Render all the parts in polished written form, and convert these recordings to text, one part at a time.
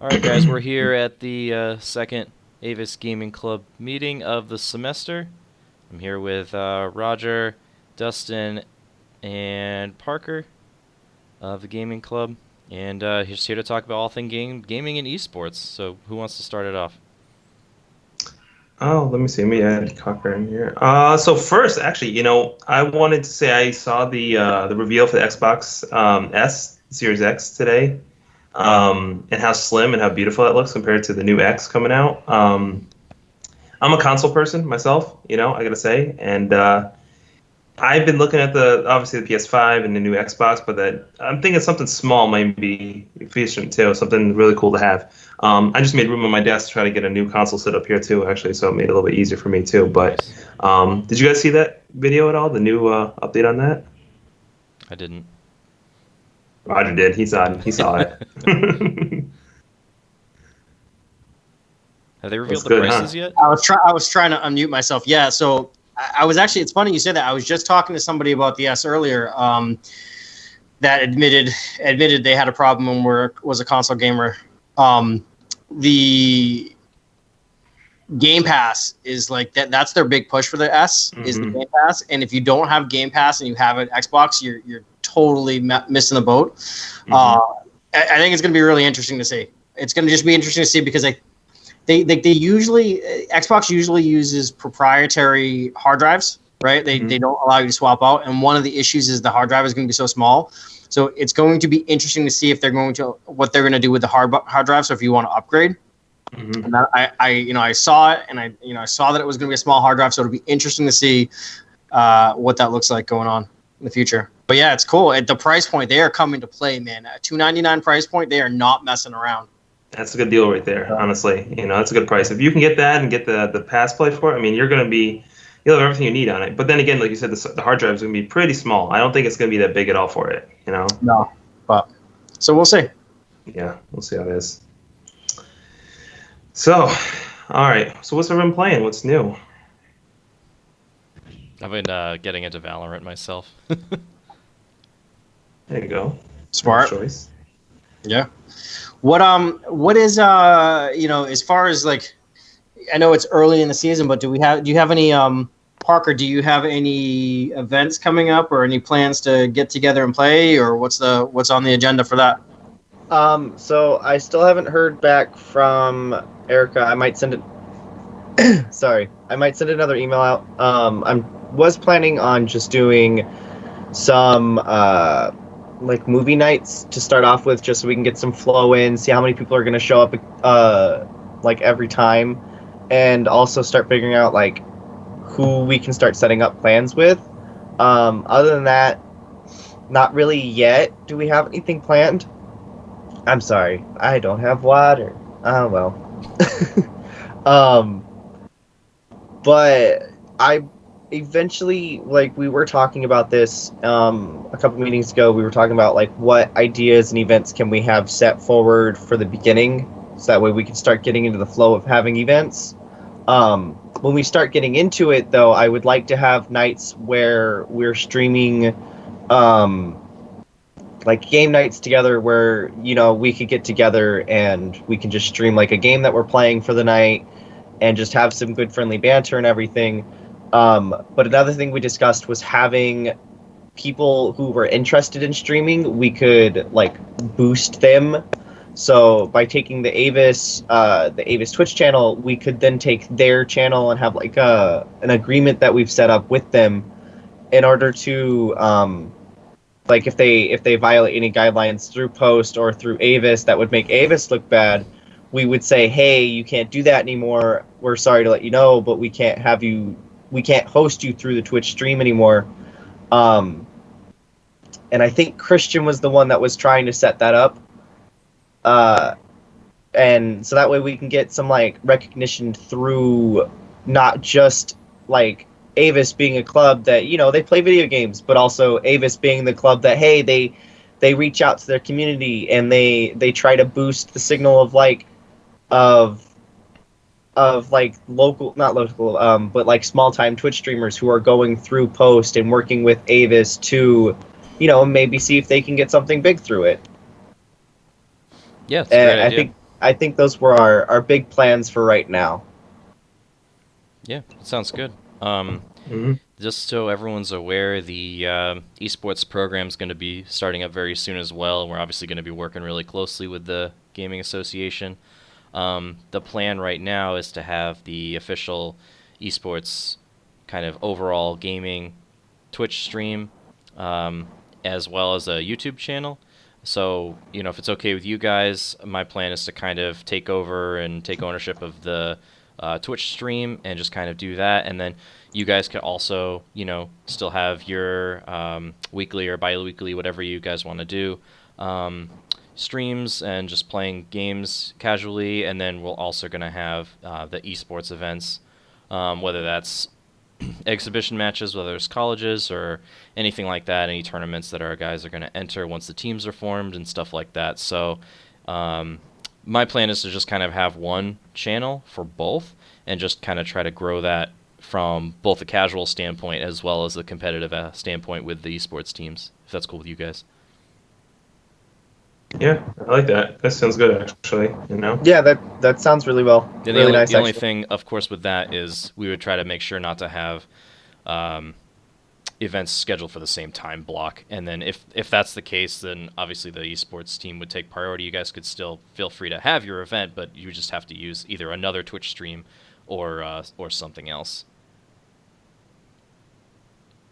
All right, guys, we're here at the second Avis Gaming Club meeting of the semester. I'm here with Roger, Dustin, and Parker of the Gaming Club, and he's here to talk about all things gaming and esports. So, who wants to start it off? Oh, let me see. Let me add Cocker in here. So first, actually, I wanted to say I saw the reveal for the Xbox S Series X today, and how slim and how beautiful that looks compared to the new X coming out. I'm a console person myself, I gotta say, and I've been looking at the obviously the PS5 and the new Xbox, but that I'm thinking something small might be efficient too, something really cool to have. I just made room on my desk to try to get a new console set up here too, actually, so it made it a little bit easier for me too. But Nice. did you guys see that video at all? The new update on that? I didn't. Roger did. He saw it. Have they Looks revealed the good, huh? prices yet? I was trying to unmute myself. Yeah, so I was actually. It's funny you said that. I was just talking to somebody about the S earlier. That admitted they had a problem and was a console gamer. The Game Pass is like that. That's their big push for the S is the Hmm. Game Pass. And if you don't have Game Pass and you have an Xbox, you're totally missing the boat. Hmm. I think it's going to be really interesting to see. It's going to just be interesting to see because they usually Xbox usually uses proprietary hard drives, right? They Hmm. don't allow you to swap out, and one of the issues is the hard drive is going to be so small. So it's going to be interesting to see if they're going to what they're going to do with the hard drive. So if you want to upgrade, Hmm. and that, I saw it, and I saw that it was going to be a small hard drive. So it'll be interesting to see what that looks like going on in the future. But yeah, it's cool. At the price point, they are coming to play, man. At $299 price point, they are not messing around. That's a good deal right there, honestly. That's a good price. If you can get that and get the pass play for it, I mean, you'll have everything you need on it. But then again, like you said, the hard drive is going to be pretty small. I don't think it's going to be that big at all for it. No, but so we'll see. Yeah, we'll see how it is. So, all right. So what's everyone playing? What's new? I've been getting into Valorant myself. There you go. Nice Smart. choice. Yeah. What is as far as like I know it's early in the season, but do you have any Parker, do you have any events coming up or any plans to get together and play, or what's on the agenda for that? So I still haven't heard back from Erica. I might send it. Sorry, I might send another email out. I was planning on just doing some like movie nights to start off with, just so we can get some flow in, see how many people are gonna show up, like every time, and also start figuring out like who we can start setting up plans with. Other than that, not really yet. Do we have anything planned? I'm sorry, I don't have water. Oh well. um, but I eventually, like, we were talking about this a couple meetings ago. We were talking about like what ideas and events can we have set forward for the beginning, so that way we can start getting into the flow of having events. When we start getting into it, though, I would like to have nights where we're streaming. Like game nights together where we could get together and we can just stream like a game that we're playing for the night and just have some good friendly banter and everything. But another thing we discussed was having people who were interested in streaming, we could like boost them. So by taking the Avis Twitch channel, we could then take their channel and have like an agreement that we've set up with them in order to like if they violate any guidelines through post or through Avis that would make Avis look bad, we would say, hey, you can't do that anymore. We're sorry to let you know, but we can't host you through the Twitch stream anymore. Um, and I think Christian was the one that was trying to set that up. Uh, and so that way we can get some like recognition through not just like Avis being a club that they play video games, but also Avis being the club that, hey, they reach out to their community and they try to boost the signal of like of like local, not local, but like small time Twitch streamers who are going through post and working with Avis to maybe see if they can get something big through it. Yeah, it's a great And idea. I think those were our big plans for right now. Yeah, sounds good. Mhm. Just so everyone's aware, the esports program is going to be starting up very soon as well, and we're obviously going to be working really closely with the Gaming Association. The plan right now is to have the official esports kind of overall gaming Twitch stream, as well as a YouTube channel. So, if it's okay with you guys, my plan is to kind of take over and take ownership of the Twitch stream and just kind of do that. And then you guys could also, still have your weekly or bi-weekly, whatever you guys want to do, streams and just playing games casually. And then we're also going to have the esports events, whether that's exhibition matches, whether it's colleges or anything like that, any tournaments that our guys are going to enter once the teams are formed and stuff like that. So my plan is to just kind of have one channel for both and just kind of try to grow that from both a casual standpoint as well as a competitive standpoint with the esports teams, if that's cool with you guys. Yeah, I like that. That sounds good, actually. Yeah, that sounds really well. Yeah, really nice. The only actually. thing, of course, with that is we would try to make sure not to have events scheduled for the same time block. And then if that's the case, then obviously the esports team would take priority. You guys could still feel free to have your event, but you just have to use either another Twitch stream or something else,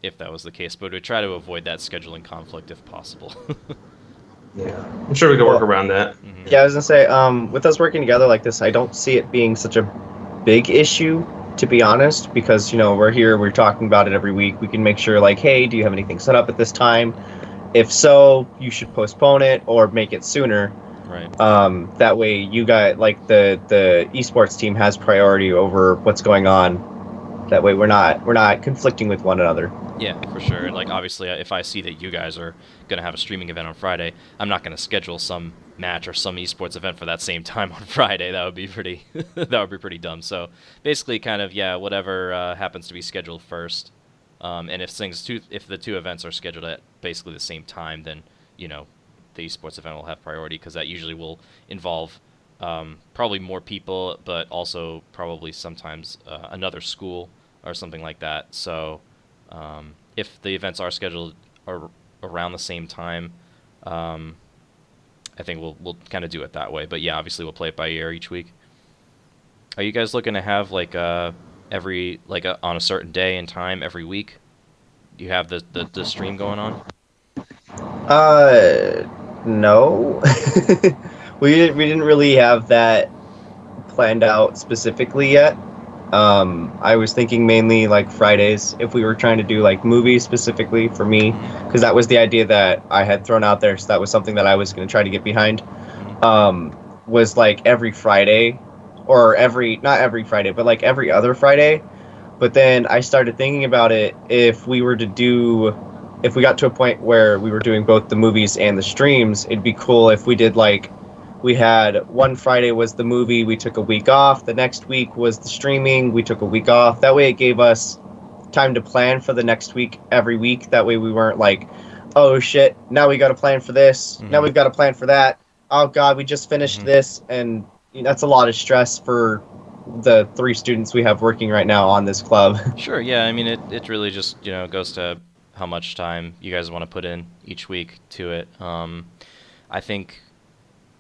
if that was the case. But we'd try to avoid that scheduling conflict if possible. Yeah, I'm sure we can work around that. Mhm. Yeah, I was gonna say, with us working together like this, I don't see it being such a big issue, to be honest, because we're here, we're talking about it every week. We can make sure, like, hey, do you have anything set up at this time? If so, you should postpone it or make it sooner. Right. That way, you guys, like the esports team, has priority over what's going on. That way, we're not conflicting with one another. Yeah, for sure. And like obviously, if I see that you guys are gonna have a streaming event on Friday, I'm not gonna schedule some match or some esports event for that same time on Friday. That would be pretty that would be pretty dumb. So basically, kind of whatever happens to be scheduled first. And if the two events are scheduled at basically the same time, then the esports event will have priority because that usually will involve probably more people, but also probably sometimes another school or something like that. So if the events are scheduled around the same time, I think we'll kind of do it that way. But yeah, obviously we'll play it by ear each week. Are you guys looking to have like on a certain day and time every week? Do you have the stream going on? No. we didn't really have that planned out specifically yet. I was thinking mainly like Fridays if we were trying to do like movies specifically for me, because that was the idea that I had thrown out there. So that was something that I was going to try to get behind. Was like every Friday, or not every Friday, but like every other Friday. But then I started thinking about it. If we got to a point where we were doing both the movies and the streams, it'd be cool if we did we had one Friday was the movie, we took a week off. The next week was the streaming, we took a week off. That way it gave us time to plan for the next week every week. That way we weren't like, oh shit, now we got to plan for this. Mhm. Now we've got to plan for that. Oh God, we just finished this. And that's a lot of stress for the 3 students we have working right now on this club. Sure, yeah. I mean, it really just goes to how much time you guys want to put in each week to it. I think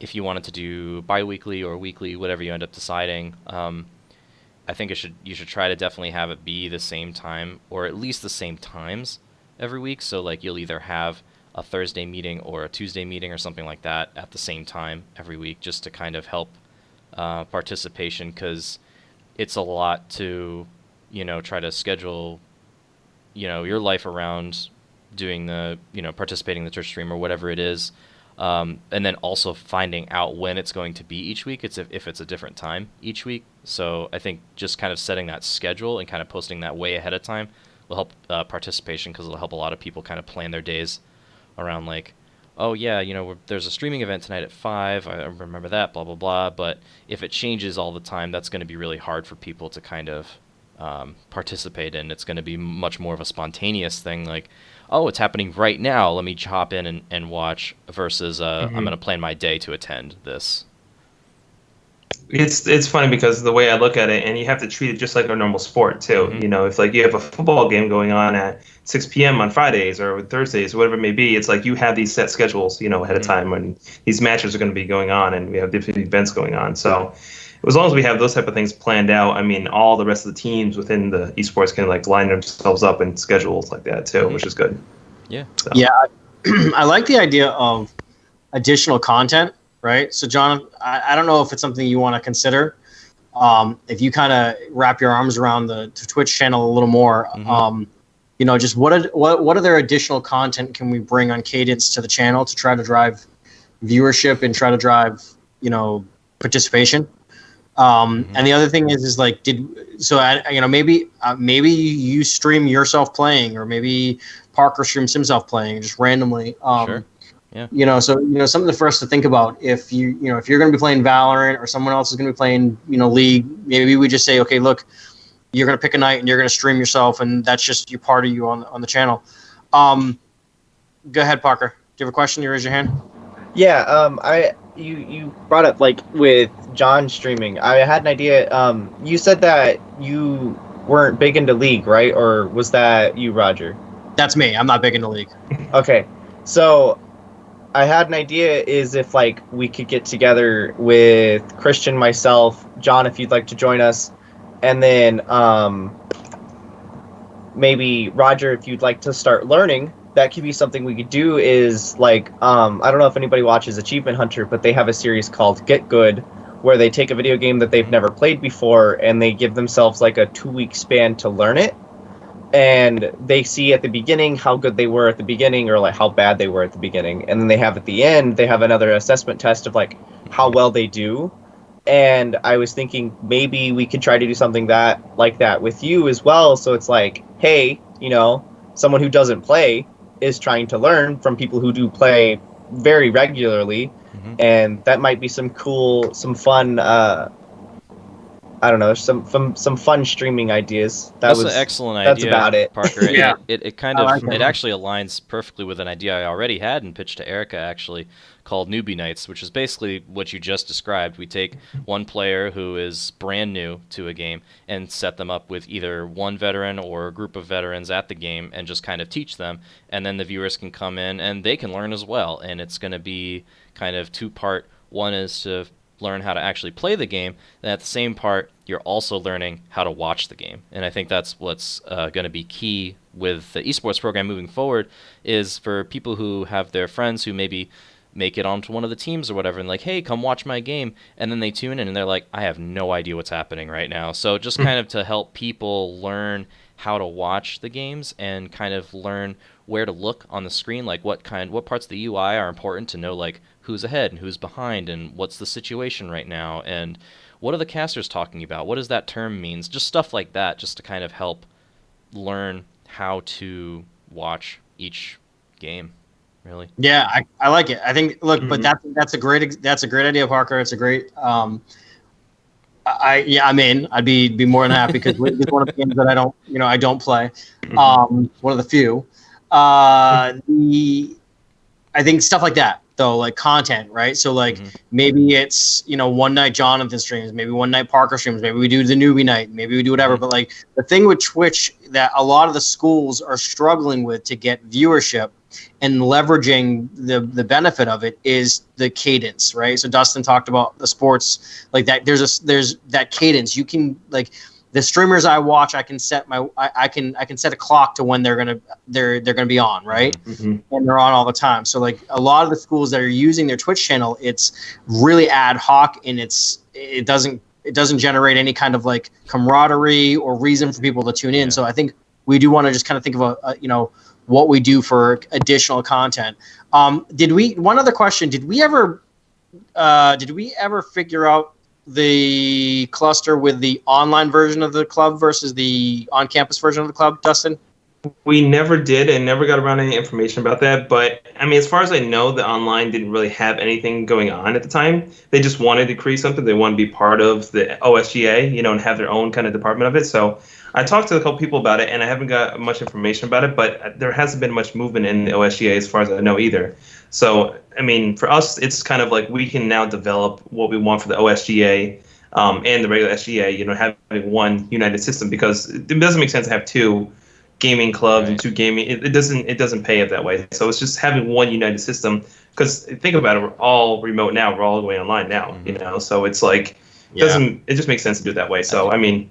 if you wanted to do bi-weekly or weekly, whatever you end up deciding, I think you should try to definitely have it be the same time or at least the same times every week. So like you'll either have a Thursday meeting or a Tuesday meeting or something like that at the same time every week, just to kind of help participation, because it's a lot to try to schedule your life around doing the participating in the Twitch stream or whatever it is. And then also finding out when it's going to be each week. If it's a different time each week. So I think just kind of setting that schedule and kind of posting that way ahead of time will help participation, because it'll help a lot of people kind of plan their days around like, oh yeah, there's a streaming event tonight at 5. I remember that, blah, blah, blah. But if it changes all the time, that's going to be really hard for people to kind of participate in. It's going to be much more of a spontaneous thing, like, oh, it's happening right now, let me hop in and watch, versus I'm going to plan my day to attend this. It's funny because the way I look at it, and you have to treat it just like a normal sport too. Mhm. You know, if like you have a football game going on at 6 p.m. on Fridays or Thursdays, whatever it may be, it's like you have these set schedules, you know, ahead of Mhm. time when these matches are going to be going on, and we have different events going on. So as long as we have those type of things planned out, I mean, all the rest of the teams within the esports can like line themselves up in schedules like that too, Mhm. which is good. Yeah. So. Yeah, I like the idea of additional content, right? So, John, I don't know if it's something you want to consider. If you kind of wrap your arms around the Twitch channel a little more, Mhm. you know, just what other additional content can we bring on Cadence to the channel to try to drive viewership and try to drive, you know, participation? And the other thing is like, you know, maybe you stream yourself playing, or maybe Parker streams himself playing just randomly. Sure. Yeah. You know, so you know, something for us to think about. If you know, if you're going to be playing Valorant or someone else is going to be playing, you know, League, maybe we just say, okay, look, you're going to pick a night and you're going to stream yourself, and that's just you part of you on the channel. Go ahead, Parker. Do you have a question? You raise your hand. Yeah, you brought up like with John streaming. I had an idea. You said that you weren't big into League, right? Or was that you, Roger? That's me. I'm not big into League. Okay, so I had an idea. Is if like we could get together with Christian, myself, John, if you'd like to join us, and then maybe Roger, if you'd like to start learning. That could be something we could do. Is like I don't know if anybody watches Achievement Hunter, but they have a series called Get Good, where they take a video game that they've never played before and they give themselves like a 2-week span to learn it, and they see at the beginning how good they were at the beginning or like how bad they were at the beginning, and then they have at the end they have another assessment test of like how well they do. And I was thinking maybe we could try to do something like that with you as well, so it's like, hey, you know, someone who doesn't play is trying to learn from people who do play very regularly. Mhm. And that might be some fun I don't know, some fun streaming ideas. That's an excellent idea. That's about it. Parker. Yeah. It kind I of like that. it actually aligns perfectly with an idea I already had and pitched to Erica actually, called Newbie Nights, which is basically what you just described. We take one player who is brand new to a game and set them up with either one veteran or a group of veterans at the game and just kind of teach them, and then the viewers can come in and they can learn as well. And it's going to be kind of two-part. One is to learn how to actually play the game, and at the same part you're also learning how to watch the game. And I think that's what's going to be key with the esports program moving forward, is for people who have their friends who maybe make it onto one of the teams or whatever and like, hey, come watch my game, and then they tune in and they're like, I have no idea what's happening right now. So just kind of to help people learn how to watch the games and kind of learn where to look on the screen, like what parts of the UI are important to know, like who's ahead and who's behind and what's the situation right now and what are the casters talking about, what does that term means, just stuff like that, just to kind of help learn how to watch each game, really. Yeah, I like it. I think but Mhm. that's a great idea, Parker. It's a great I'm in. I'd be more than happy because it's one of the games that I don't play. One of the few. I think stuff like that though, like content, right? So like maybe it's, you know, one night Jonathan streams, maybe one night Parker streams, maybe we do the newbie night, maybe we do whatever. But like the thing with Twitch that a lot of the schools are struggling with to get viewership and leveraging the benefit of it is the cadence, right? So Dustin talked about the sports like that. There's that cadence. You can like the streamers I watch, I can set I can set a clock to when they're gonna be on, right? Mhm. And they're on all the time. So like a lot of the schools that are using their Twitch channel, it's really ad hoc and it doesn't generate any kind of like camaraderie or reason for people to tune in. Yeah. So I think we do want to just kind of think of a you know, what we do for additional content. One other question, did we ever figure out the cluster with the online version of the club versus the on-campus version of the club, Dustin? We never did and never got around any information about that. But I mean, as far as I know, the online didn't really have anything going on at the time. They just wanted to create something. They wanted to be part of the OSGA, you know, and have their own kind of department of it. So I talked to a couple people about it, and I haven't got much information about it. But there hasn't been much movement in the OSGA as far as I know either. So I mean, for us, it's kind of like we can now develop what we want for the OSGA. and the regular SGA, having one united system, because it doesn't make sense to have two gaming clubs and Right. two gaming. It doesn't pay it that way. So it's just having one united system. Because think about it, we're all remote now. We're all going online now. Mhm. So it's like Yeah. it just makes sense to do it that way. So I mean,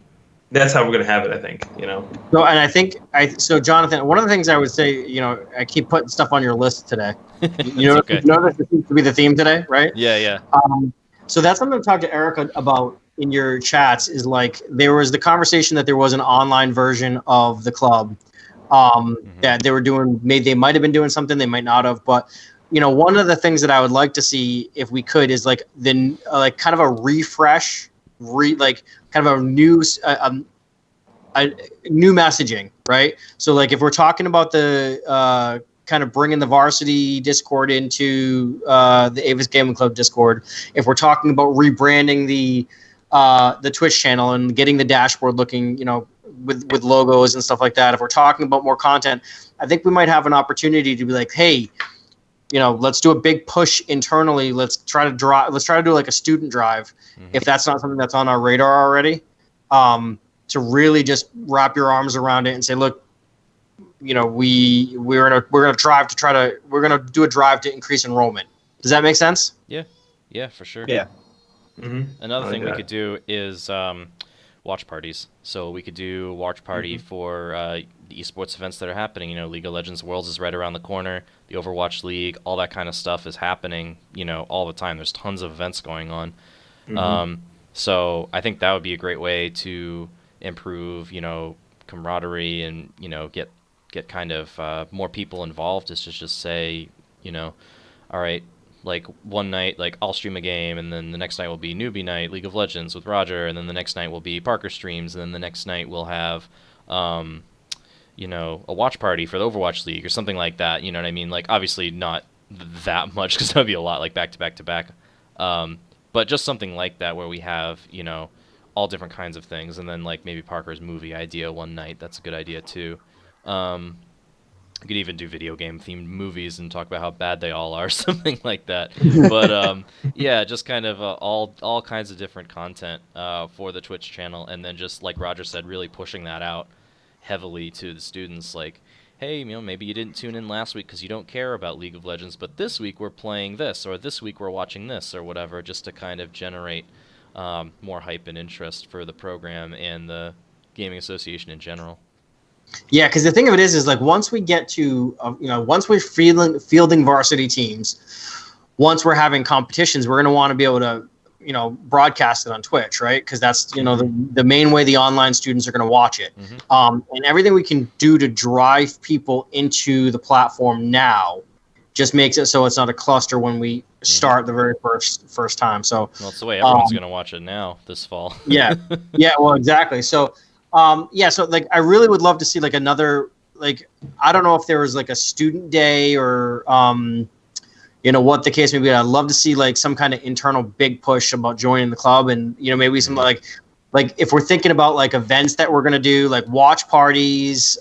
that's how we're gonna have it. I think. So, and I think so, Jonathan. One of the things I would say, I keep putting stuff on your list today. It's okay. You know, this seems to be the theme today, right? Yeah, yeah. So that's something to talk to Erica about in your chats. Is like there was the conversation that there was an online version of the club that they were doing. Maybe they might have been doing something, they might not have. But one of the things that I would like to see, if we could, is like like kind of a refresh, like kind of a new messaging, right? So like if we're talking about the kind of bringing the varsity Discord into the Avis Gaming Club Discord, if we're talking about rebranding the Twitch channel and getting the dashboard looking, with logos and stuff like that, if we're talking about more content, I think we might have an opportunity to be like, hey, let's do a big push internally. Let's try to do like a student drive, if that's not something that's on our radar already. To really just wrap your arms around it and say, look, we're gonna do a drive to increase enrollment. Does that make sense? Yeah, for sure. Yeah. Another I thing like we could do is watch parties. So we could do watch party for the esports events that are happening. League of Legends Worlds is right around the corner. The Overwatch League, all that kind of stuff is happening, all the time. There's tons of events going on. So I think that would be a great way to improve, camaraderie and, get kind of more people involved. Is to just say, all right, like one night, like I'll stream a game, and then the next night will be newbie night, League of Legends with Roger, and then the next night will be Parker streams, and then the next night we'll have, a watch party for the Overwatch League or something like that. You know what I mean? Like obviously not that much, because that'd be a lot, like back to back to back. But just something like that where we have, all different kinds of things, and then like maybe Parker's movie idea one night. That's a good idea too. We could even do video game themed movies and talk about how bad they all are, something like that. But yeah, just kind of all kinds of different content for the Twitch channel, and then just like Roger said, really pushing that out heavily to the students. Like, hey, maybe you didn't tune in last week because you don't care about League of Legends, but this week we're playing this, or this week we're watching this, or whatever, just to kind of generate more hype and interest for the program and the gaming association in general. Yeah, because the thing of it is like once we get to, once we're fielding varsity teams, once we're having competitions, we're going to want to be able to, broadcast it on Twitch, right? Because that's, the main way the online students are going to watch it. And everything we can do to drive people into the platform now just makes it so it's not a cluster when we start the very first time. So well, it's the way everyone's going to watch it now this fall. yeah, well, exactly. So. So like I really would love to see like another, like I don't know if there was like a student day or what the case may be. I'd love to see like some kind of internal big push about joining the club, and maybe some like if we're thinking about like events that we're gonna do, like watch parties,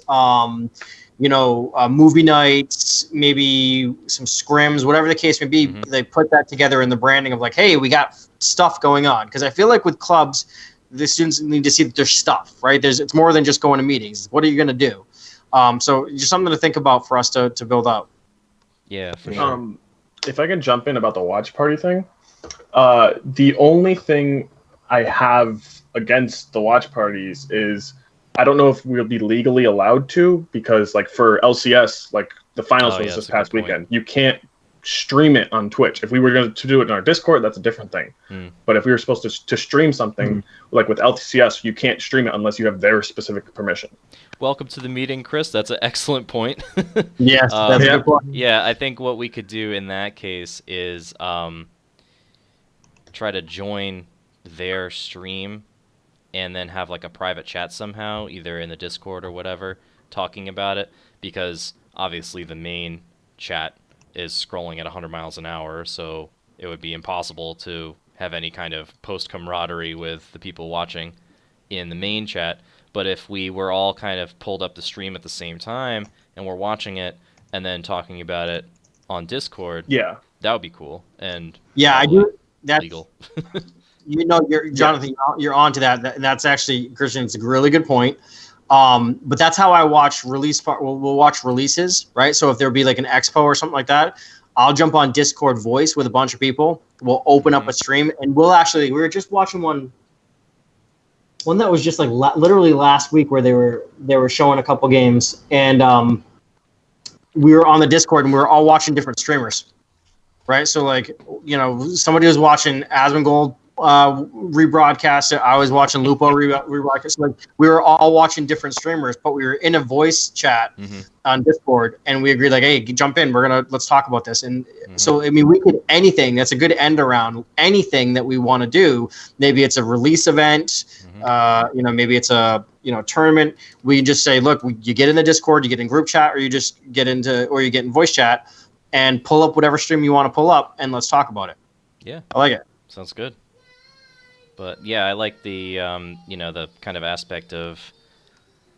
movie nights, maybe some scrims, whatever the case may be. They put that together in the branding of like, hey, we got stuff going on, because I feel like with clubs, the students need to see that there's stuff, right? It's more than just going to meetings. What are you going to do? So just something to think about for us to build out. Yeah, for sure. If I can jump in about the watch party thing, the only thing I have against the watch parties is I don't know if we'll be legally allowed to, because like for LCS, like the finals was this past weekend, you can't stream it on Twitch. If we were going to do it in our Discord, that's a different thing. But if we were supposed to stream something like with LTCS, you can't stream it unless you have their specific permission. Welcome to the meeting, Chris. That's an excellent point. Yes, that's a good point. Yeah, I think what we could do in that case is try to join their stream and then have like a private chat somehow, either in the Discord or whatever, talking about it, because obviously the main chat is scrolling at 100 miles an hour, so it would be impossible to have any kind of post camaraderie with the people watching in the main chat. But if we were all kind of pulled up the stream at the same time and we're watching it and then talking about it on Discord, yeah, that would be cool. And I do. That's legal. Jonathan, you're on to that. And that's actually, Christian, it's a really good point. But that's how I watch we'll watch releases, right? So if there'll be like an expo or something like that, I'll jump on Discord voice with a bunch of people. We'll open up a stream, and we were just watching one that was just like literally last week, where they were showing a couple games, and we were on the Discord and we were all watching different streamers, right? So like, somebody was watching Asmongold rebroadcast it. I was watching Lupo rebroadcast. Like, we were all watching different streamers, but we were in a voice chat on Discord, and we agreed, like, hey, jump in. Let's talk about this. And so, I mean, we could anything. That's a good end around anything that we want to do. Maybe it's a release event. Maybe it's a tournament. We just say, look, you get in the Discord, you get in group chat, or you get in voice chat, and pull up whatever stream you want to pull up, and let's talk about it. Yeah, I like it. Sounds good. But yeah, I like the the kind of aspect of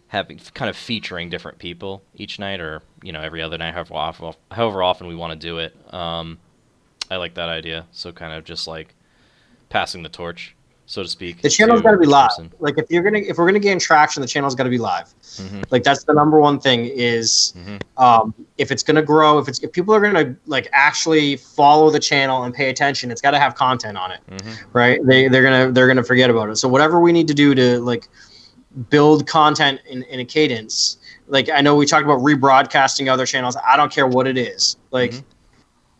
having kind of featuring different people each night, or every other night, however often we want to do it. I like that idea. So kind of just like passing the torch, so to speak. The channel's got to be live. person. Like, if we're gonna gain traction, the channel's got to be live. Like, that's the number one thing is, if it's gonna grow, if people are gonna like actually follow the channel and pay attention, it's got to have content on it, right? They're gonna forget about it. So whatever we need to do to like build content in a cadence. Like, I know we talked about rebroadcasting other channels. I don't care what it is. Like,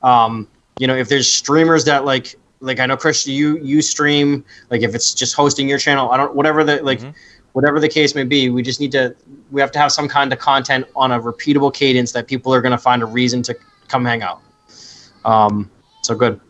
if there's streamers that like I know, Chris, you stream, like, if it's just hosting your channel, whatever the case may be, we have to have some kind of content on a repeatable cadence that people are going to find a reason to come hang out. So good.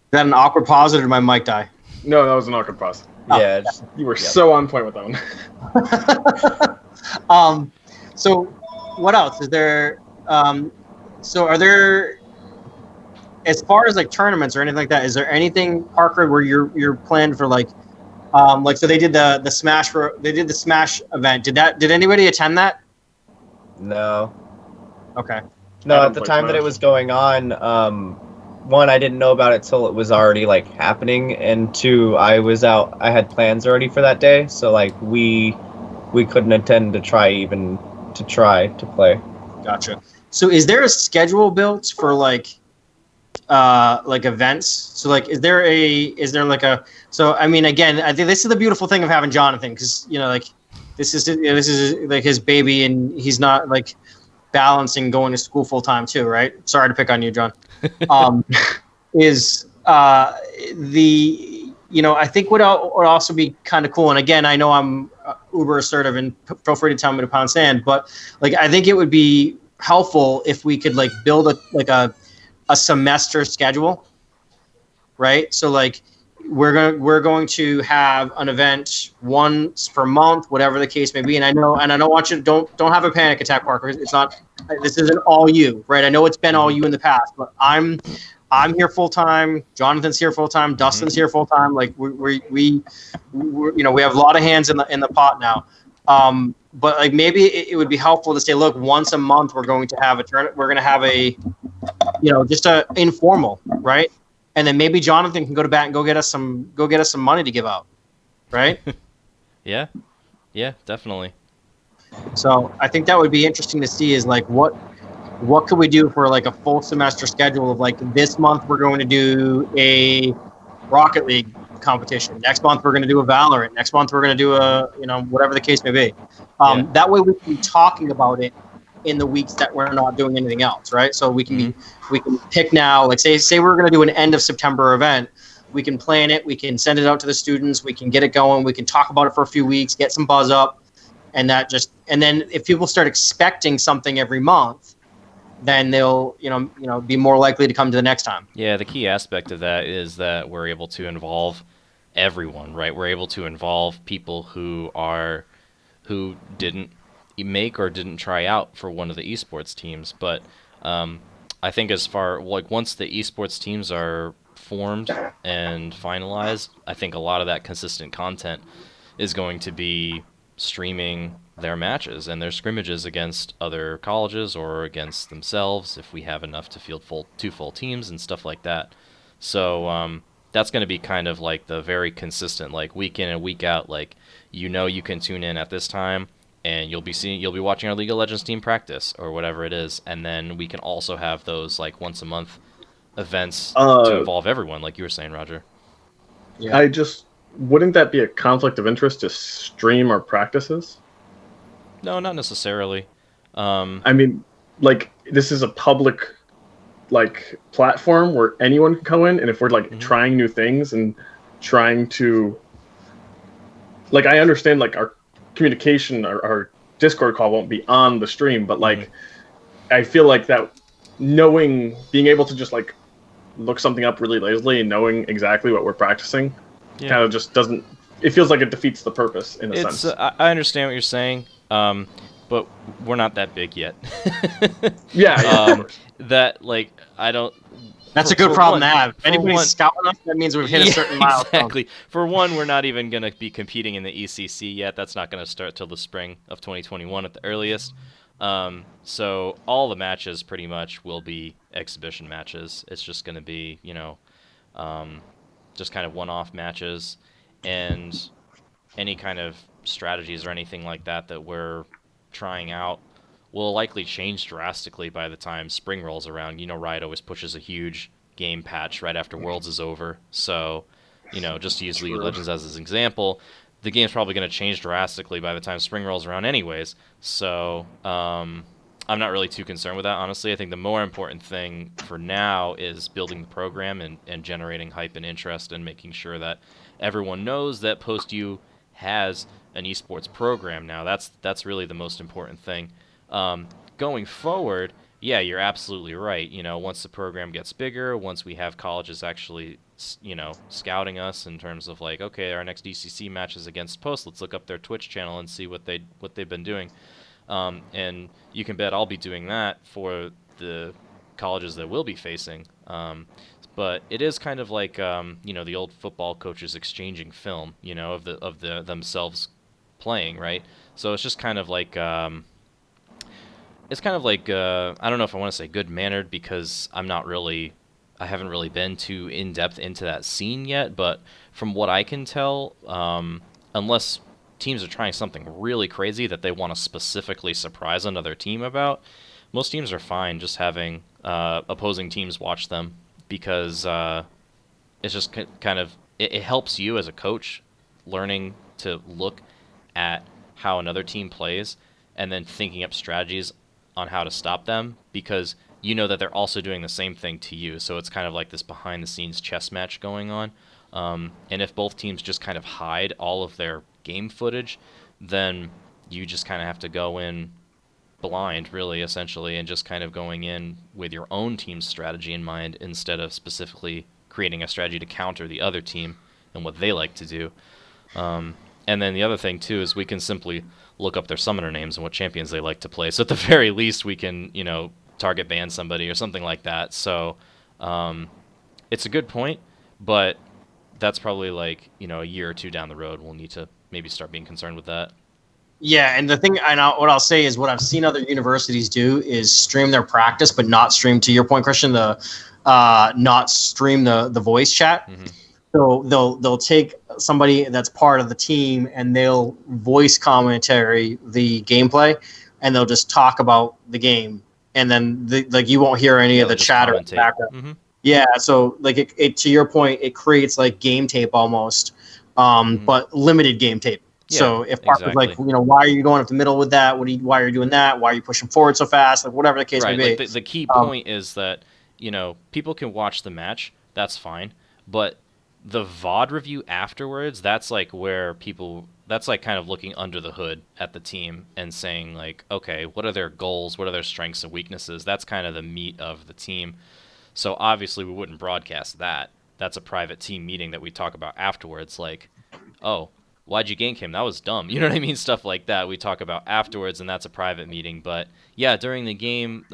Is that an awkward pause, or did my mic die? No, that was an awkward pause. Yeah. You were so on point with that one. So what else is there? So are there, as far as like tournaments or anything like that, is there anything, Parker, where you're planned for like so they did the Smash event. Did anybody attend that? No. Okay. No, I at the don't time play that it Smash. was going on, one, I didn't know about it till it was already like happening, and two, I had plans already for that day, so like we couldn't attend to try to play. Gotcha. So is there a schedule built for like events? So like, so I mean, again, I think this is the beautiful thing of having Jonathan, because like this is like his baby, and he's not like balancing going to school full time too, right? Sorry to pick on you, John. I think would also be kind of cool. And again, I know I'm uber assertive, and feel free to tell me to pound sand, but like, I think it would be helpful if we could like build a semester schedule, right? So like, we're going to have an event once per month, whatever the case may be. And I don't want you to don't have a panic attack, Parker. This isn't all you, right? I know it's been all you in the past, but I'm here full time. Jonathan's here full time. Dustin's here full time. Like, we have a lot of hands in the pot now. But like, maybe it would be helpful to say, look, once a month we're going to have a tournament. We're going to have a, just a informal, right? And then maybe Jonathan can go to bat and go get us some money to give out, right? Yeah, definitely. So I think that would be interesting to see, is like, what could we do for like a full semester schedule of like, this month we're going to do a Rocket League competition. Next month we're going to do a Valorant. Next month we're going to do a, whatever the case may be. That way we can be talking about it in the weeks that we're not doing anything else, right? So we can pick now, like say we're going to do an end of September event. We can plan it. We can send it out to the students. We can get it going. We can talk about it for a few weeks, get some buzz up, and then if people start expecting something every month, then they'll be more likely to come to the next time. Yeah, the key aspect of that is that we're able to involve everyone, right? We're able to involve people who didn't make or didn't try out for one of the esports teams, but I think as far like once the esports teams are formed and finalized, I think a lot of that consistent content is going to be streaming their matches and their scrimmages against other colleges or against themselves if we have enough to field two full teams and stuff like that. So that's going to be kind of like the very consistent, like week in and week out, like you can tune in at this time and you'll be watching our League of Legends team practice or whatever it is, and then we can also have those like once a month events to involve everyone, like you were saying, Roger. Yeah. Wouldn't that be a conflict of interest to stream our practices? No, not necessarily. I mean, like, this is a public, like, platform where anyone can go in, and if we're, like, trying new things and trying to... Like, I understand, like, our communication, our Discord call won't be on the stream, but, like, I feel like that being able to just, like, look something up really lazily and knowing exactly what we're practicing kind of just doesn't... It feels like it defeats the purpose, in a sense. I understand what you're saying, but we're not that big yet. Yeah. That, like, I don't... That's a good problem to have. If anybody's scouting us, that means we've hit a certain milestone. Exactly. For one, we're not even going to be competing in the ECC yet. That's not going to start till the spring of 2021 at the earliest. So all the matches pretty much will be exhibition matches. It's just going to be, just kind of one-off matches, and any kind of strategies or anything like that that we're trying out will likely change drastically by the time spring rolls around. Riot always pushes a huge game patch right after Worlds is over. So, just to use League of Legends as an example, the game's probably going to change drastically by the time spring rolls around anyways. So, I'm not really too concerned with that, honestly. I think the more important thing for now is building the program and generating hype and interest and making sure that everyone knows that PostU has an esports program now. That's really the most important thing. Going forward, yeah, you're absolutely right. Once the program gets bigger, once we have colleges actually, scouting us in terms of like, okay, our next ECC match is against Post. Let's look up their Twitch channel and see what they've been doing. And you can bet I'll be doing that for the colleges that we'll be facing. But it is kind of like the old football coaches exchanging film, of the themselves playing, right? So it's just kind of like I don't know if I want to say good mannered, because I haven't really been too in depth into that scene yet. But from what I can tell, unless teams are trying something really crazy that they want to specifically surprise another team about, most teams are fine just having opposing teams watch them, because it's just kind of it helps you as a coach learning to look at how another team plays and then thinking up strategies on how to stop them, because that they're also doing the same thing to you. So it's kind of like this behind the scenes chess match going on. And if both teams just kind of hide all of their game footage, then you just kind of have to go in blind, really, essentially, and just kind of going in with your own team's strategy in mind instead of specifically creating a strategy to counter the other team and what they like to do. And then the other thing, too, is we can simply look up their summoner names and what champions they like to play. So at the very least, we can, target ban somebody or something like that. So it's a good point, but that's probably like, a year or two down the road, we'll need to maybe start being concerned with that. Yeah, and the thing, what I'll say is what I've seen other universities do is stream their practice, but not stream, to your point, Christian, not stream the voice chat. Mm-hmm. So they'll take somebody that's part of the team and they'll voice commentary the gameplay, and they'll just talk about the game, and then you won't hear any of the chatter in the background. Mm-hmm. Yeah, so like it to your point, it creates like game tape almost, but limited game tape. Yeah, so if Parker's exactly. like, why are you going up the middle with that? Why are you doing that? Why are you pushing forward so fast? Like whatever the case may be. Like the key point is that people can watch the match. That's fine, but the VOD review afterwards, that's like where that's like kind of looking under the hood at the team and saying like, okay, what are their goals? What are their strengths and weaknesses? That's kind of the meat of the team. So obviously we wouldn't broadcast that. That's a private team meeting that we talk about afterwards. Like, oh, why'd you gank him? That was dumb. You know what I mean? Stuff like that we talk about afterwards, and that's a private meeting. But yeah, during the game,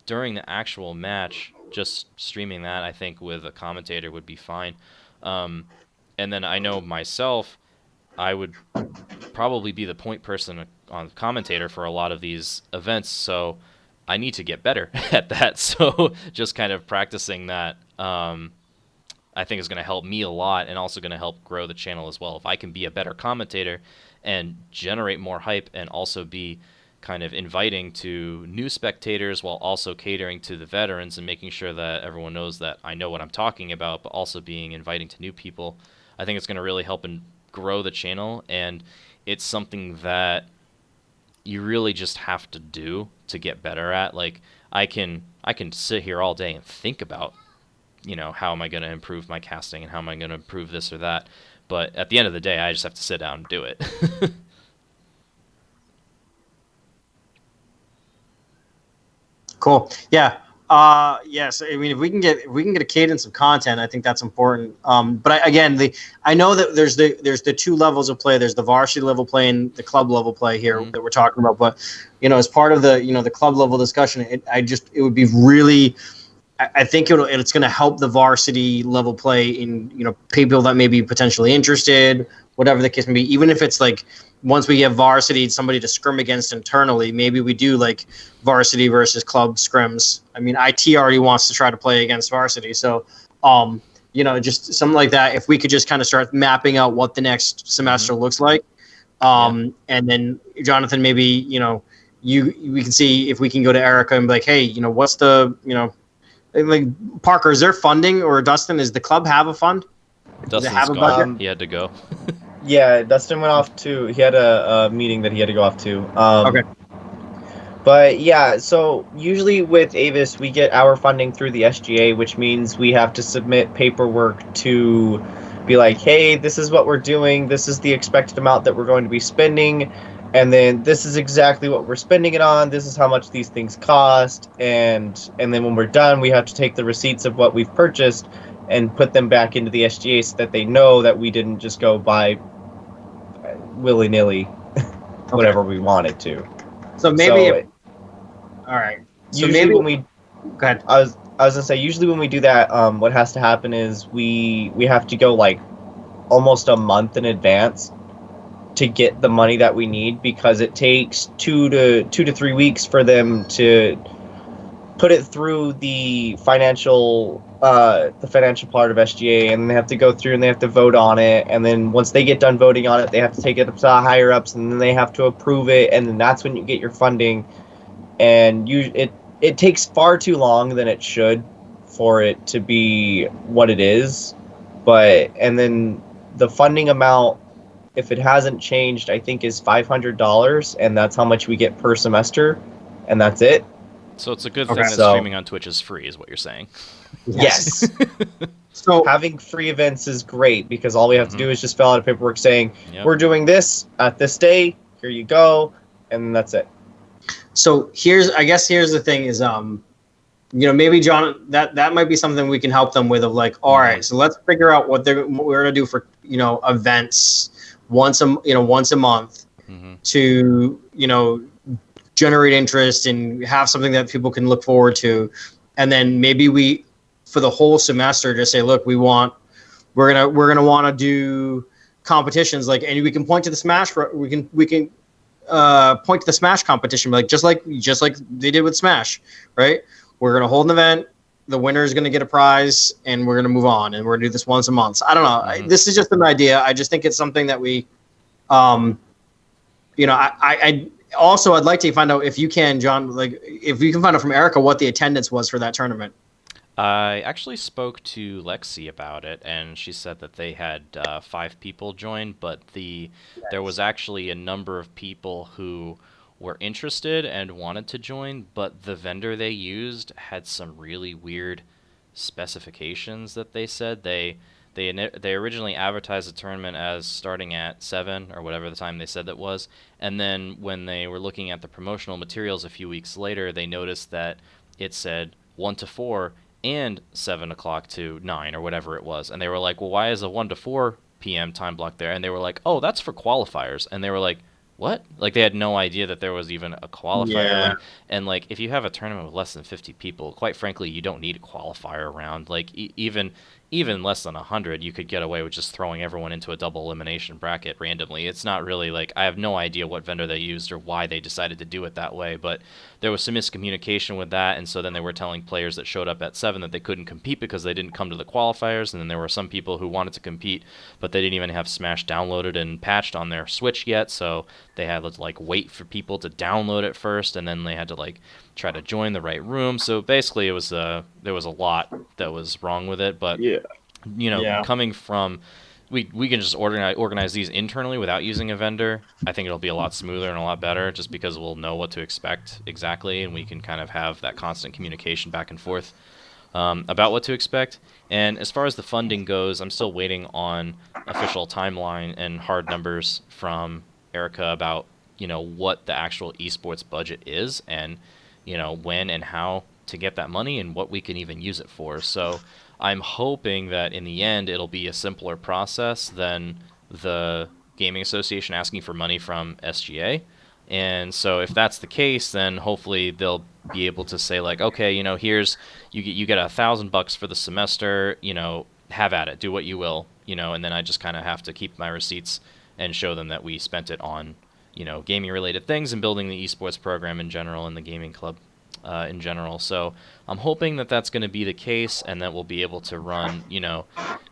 during the actual match, just streaming that, I think, with a commentator would be fine. And then I know myself, I would probably be the point person on commentator for a lot of these events, so I need to get better at that. So just kind of practicing that, I think is going to help me a lot, and also going to help grow the channel as well. If I can be a better commentator and generate more hype, and also be kind of inviting to new spectators while also catering to the veterans and making sure that everyone knows that I know what I'm talking about, but also being inviting to new people, I think it's going to really help and grow the channel. And it's something that you really just have to do to get better at. Like, I can sit here all day and think about, how am I going to improve my casting and how am I going to improve this or that. But at the end of the day, I just have to sit down and do it. Cool. Yeah. Yes. I mean, if we can get a cadence of content, I think that's important. But again, I know that there's the two levels of play. There's the varsity level play and the club level play here that we're talking about. But as part of the the club level discussion, it would be really. I think it's going to help the varsity level play in people that may be potentially interested, whatever the case may be. Even if it's like once we have varsity, somebody to scrim against internally, maybe we do like varsity versus club scrims. I mean, IT already wants to try to play against varsity, so just something like that. If we could just kind of start mapping out what the next semester looks like, and then Jonathan, maybe we can see if we can go to Erica and be like, hey, what's the like Parker, is there funding, or Dustin, does the club have a fund? Dustin's have a gone. budget? He had to go. Yeah, Dustin went off to. He had a meeting that he had to go off to. Okay. But yeah, so usually with Avis, we get our funding through the SGA, which means we have to submit paperwork to be like, hey, this is what we're doing. This is the expected amount that we're going to be spending. And then this is exactly what we're spending it on. This is how much these things cost. And then when we're done, we have to take the receipts of what we've purchased and put them back into the SGA so that they know that we didn't just go buy willy-nilly whatever we wanted to. So maybe. So, all right. So usually maybe when we, go ahead. I was gonna say, usually when we do that, what has to happen is we have to go like almost a month in advance to get the money that we need, because it takes 2 to 3 weeks for them to put it through the financial part of SGA, and they have to go through and they have to vote on it, and then once they get done voting on it, they have to take it up to the higher ups, and then they have to approve it, and then that's when you get your funding. And it takes far too long than it should for it to be what it is. And then the funding amount, if it hasn't changed, I think is $500, and that's how much we get per semester, and that's it. So it's a good Okay. thing that So- streaming on Twitch is free, is what you're saying. Yes. So Having free events is great, because all we have to do is just fill out a paperwork saying, Yep. we're doing this at this day, here you go, and that's it. So here's the thing is, maybe John, that might be something we can help them with, of like, all right, so let's figure out what we're gonna do for events once a month Mm-hmm. to generate interest and have something that people can look forward to, and then maybe we, for the whole semester, just say, look, we're gonna want to do competitions, like, and we can point to the Smash, we can point to the Smash competition, like just like they did with Smash, right? We're gonna hold an event, the winner is gonna get a prize, and we're gonna move on, and we're gonna do this once a month. I don't know. This is just an idea. I just think it's something that we, I also, I'd like to find out, if you can, John, like if you can find out from Erica what the attendance was for that tournament. I actually spoke to Lexi about it, and she said that they had 5 people join, but there was actually a number of people who were interested and wanted to join, but the vendor they used had some really weird specifications that they said. They originally advertised the tournament as starting at 7 or whatever the time they said that was, and then when they were looking at the promotional materials a few weeks later, they noticed that it said 1 to 4 and 7 o'clock to 9 or whatever it was, and they were like, well, why is a 1 to 4 p.m. time block there? And they were like, oh, that's for qualifiers. And they were like, what? Like, they had no idea that there was even a qualifier. Yeah. And like, if you have a tournament with less than 50 people, quite frankly, you don't need a qualifier around. Like, even even less than 100, you could get away with just throwing everyone into a double elimination bracket randomly. It's not really like, I have no idea what vendor they used or why they decided to do it that way, but there was some miscommunication with that, and so then they were telling players that showed up at 7 that they couldn't compete because they didn't come to the qualifiers, and then there were some people who wanted to compete, but they didn't even have Smash downloaded and patched on their Switch yet, so they had to like wait for people to download it first, and then they had to like try to join the right room. So basically, it was there was a lot that was wrong with it. But Yeah. Yeah. coming from, we can just organize these internally without using a vendor. I think it'll be a lot smoother and a lot better, just because we'll know what to expect exactly, and we can kind of have that constant communication back and forth about what to expect. And as far as the funding goes, I'm still waiting on official timeline and hard numbers from Erica about what the actual esports budget is, and when and how to get that money and what we can even use it for. So I'm hoping that in the end it'll be a simpler process than the Gaming Association asking for money from SGA. And so if that's the case, then hopefully they'll be able to say like, okay, here's you get $1,000 for the semester, have at it, do what you will, and then I just kind of have to keep my receipts and show them that we spent it on gaming related things and building the esports program in general and the gaming club in general. So I'm hoping that that's going to be the case, and that we'll be able to run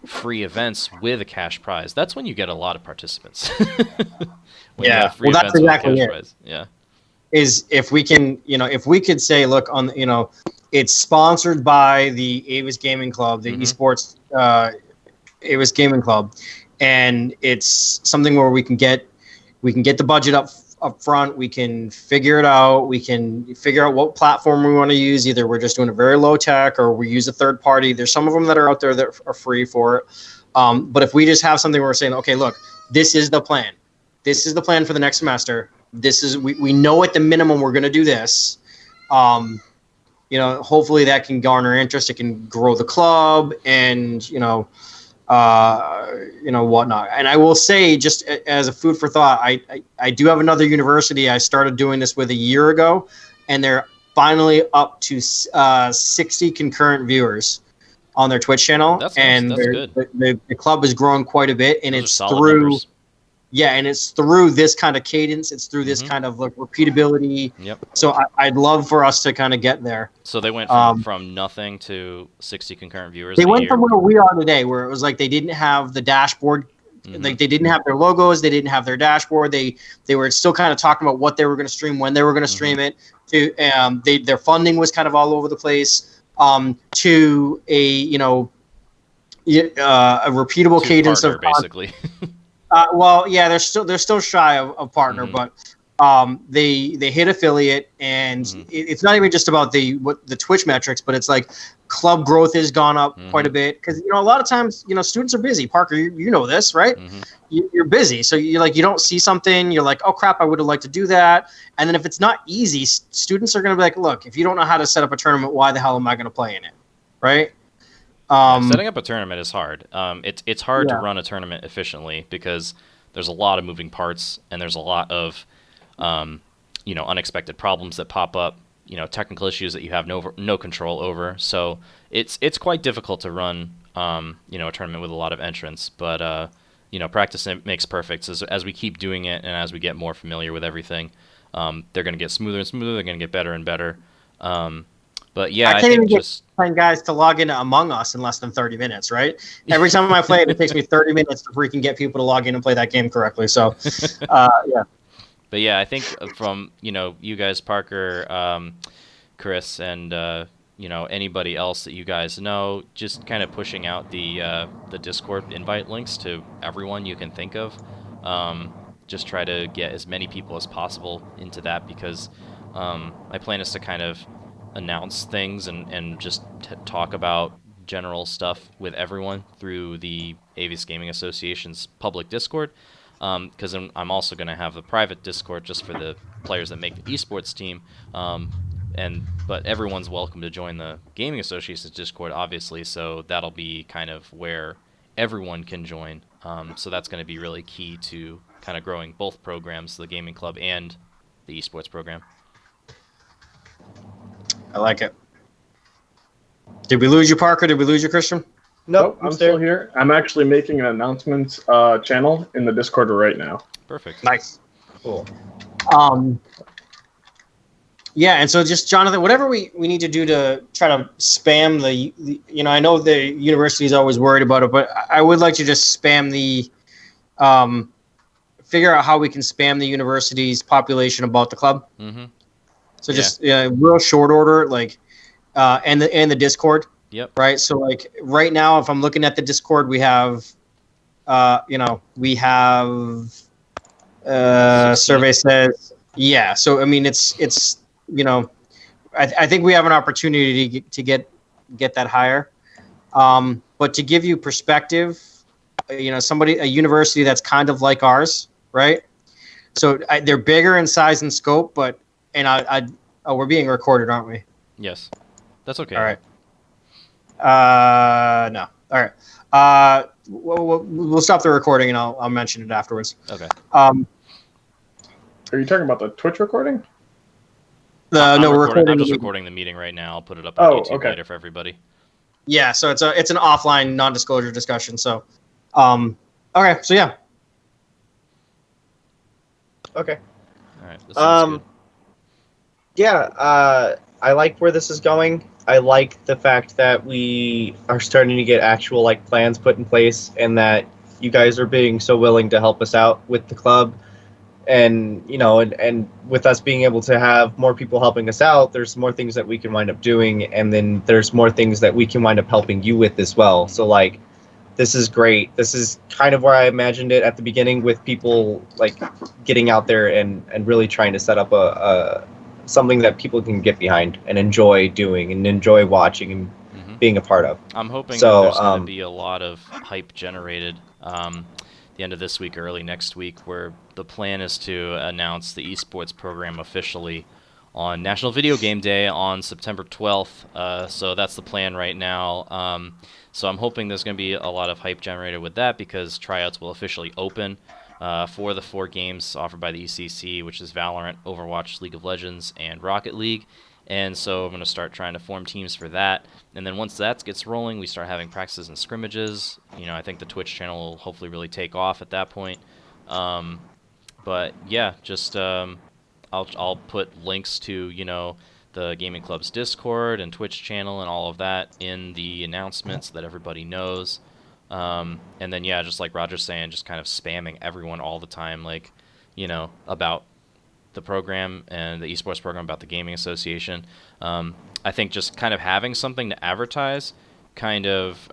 free events with a cash prize. That's when you get a lot of participants. When you Yeah. have free Well, that's events with a exactly cash it. prize. Yeah. Is if we can, if we could say, look, it's sponsored by the Avis Gaming Club, the Mhm. esports Avis Gaming Club, and it's something where we can get the budget up front. We can figure it out. We can figure out what platform we want to use. Either we're just doing a very low tech, or we use a third party. There's some of them that are out there that are free for it. But if we just have something where we're saying, okay, look, this is the plan. This is the plan for the next semester. This is we know at the minimum we're going to do this. Hopefully that can garner interest. It can grow the club, and whatnot. And I will say, just as a food for thought, I do have another university I started doing this with a year ago, and they're finally up to 60 concurrent viewers on their Twitch channel. That's nice. And That's good. the club has grown quite a bit, and Those are it's solid through numbers. yeah, and it's through this kind of cadence. It's through this Mhm. kind of like repeatability. Yep. So I'd love for us to kind of get there. So they went from nothing to 60 concurrent viewers. They in a went year. from where we are today, where it was like they didn't have the dashboard, Mhm. like they didn't have their logos, they didn't have their dashboard. They were still kind of talking about what they were going to stream, when they were going to stream it. Their funding was kind of all over the place. To a repeatable To cadence partner, of basically. well, yeah, they're still shy of partner, Mhm. but they hit affiliate, and Mhm. it's not even just about the Twitch metrics, but it's like club growth has gone up quite a Mhm. bit, because a lot of times students are busy. Parker, you know this, right? Mhm. You're busy, so you don't see something, you're like, oh crap, I would have liked to do that. And then if it's not easy, students are going to be like, look, if you don't know how to set up a tournament, why the hell am I going to play in it, right? Yeah, setting up a tournament is hard. It's hard to Yeah. run a tournament efficiently because there's a lot of moving parts, and there's a lot of unexpected problems that pop up. Technical issues that you have no control over. So it's quite difficult to run a tournament with a lot of entrants. But practice makes perfect. As we keep doing it, and as we get more familiar with everything, they're going to get smoother and smoother. They're going to get better and better. But yeah, I I can't even think get just playing guys to log into Among Us in less than 30 minutes, right? Every time I play it, it takes me 30 minutes to freaking get people to log in and play that game correctly. So, yeah. But yeah, I think from you guys, Parker, Chris, and anybody else that you guys know, just kind of pushing out the Discord invite links to everyone you can think of. Just try to get as many people as possible into that, because my plan is to kind of announce things and just talk about general stuff with everyone through the Avis Gaming Association's public Discord. Because I'm also going to have a private Discord just for the players that make the esports team. But everyone's welcome to join the Gaming Association's Discord, obviously. So that'll be kind of where everyone can join. So that's going to be really key to kind of growing both programs, the gaming club and the esports program. I like it. Did we lose you, Parker? Did we lose you, Christian? Nope, I'm still here. I'm actually making an announcements channel in the Discord right now. Perfect. Nice. Cool. Yeah, and so just Jonathan, whatever we need to do to try to spam the I know the university is always worried about it, but I would like to just spam the figure out how we can spam the university's population about the club. Mm-hmm. So just real short order, like and the Discord. Yep. Right. So like right now, if I'm looking at the Discord, we have we have 16. survey says So I mean it's I think we have an opportunity to get that higher. But to give you perspective, a university that's kind of like ours, right? So they're bigger in size and scope, but we're being recorded, aren't we? Yes. That's okay. All right. No. All right. We'll stop the recording and I'll mention it afterwards. Okay. Are you talking about the Twitch recording? I'm we're recording. I'm just the recording the meeting right now. I'll put it up on YouTube okay. later for everybody. Yeah, so it's an offline non-disclosure discussion. So, okay, so yeah. Okay. All right. That sounds good. Yeah, I like where this is going. I like the fact that we are starting to get actual like plans put in place, and that you guys are being so willing to help us out with the club, and and with us being able to have more people helping us out, there's more things that we can wind up doing, and then there's more things that we can wind up helping you with as well. So like, this is great. This is kind of where I imagined it at the beginning, with people like getting out there and really trying to set up a something that people can get behind and enjoy doing and enjoy watching and being a part of. I'm hoping So, that there's going to be a lot of hype generated the end of this week, early next week, where the plan is to announce the esports program officially on National Video Game Day on September 12th. So that's the plan right now. So I'm hoping there's going to be a lot of hype generated with that, because tryouts will officially open for the 4 games offered by the ECC, which is Valorant, Overwatch, League of Legends, and Rocket League. And so I'm going to start trying to form teams for that. And then once that gets rolling, we start having practices and scrimmages. I think the Twitch channel will hopefully really take off at that point. But yeah, just I'll put links to, the Gaming Club's Discord and Twitch channel and all of that in the announcements so that everybody knows. And then, yeah, just like Roger's saying, just kind of spamming everyone all the time, like, about the program and the esports program, about the gaming association. I think just kind of having something to advertise kind of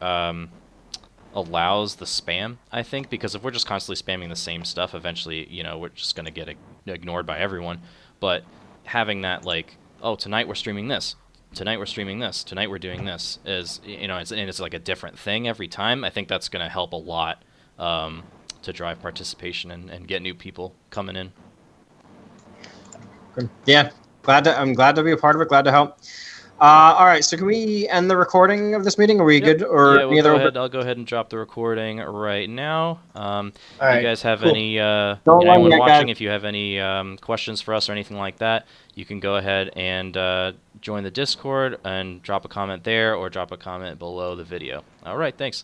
allows the spam, I think, because if we're just constantly spamming the same stuff, eventually, we're just going to get ignored by everyone. But having that, like, oh, tonight we're streaming this, tonight we're streaming this, tonight we're doing this, is, it's like a different thing every time. I think that's going to help a lot to drive participation and get new people coming in. Yeah, I'm glad to be a part of it. Glad to help. All right, so can we end the recording of this meeting? Are we good? Or yeah, I'll go ahead and drop the recording right now. All right, you guys have cool. any Don't anyone let me watching, guys. if you have any questions for us or anything like that, you can go ahead and join the Discord and drop a comment there, or drop a comment below the video. All right, thanks.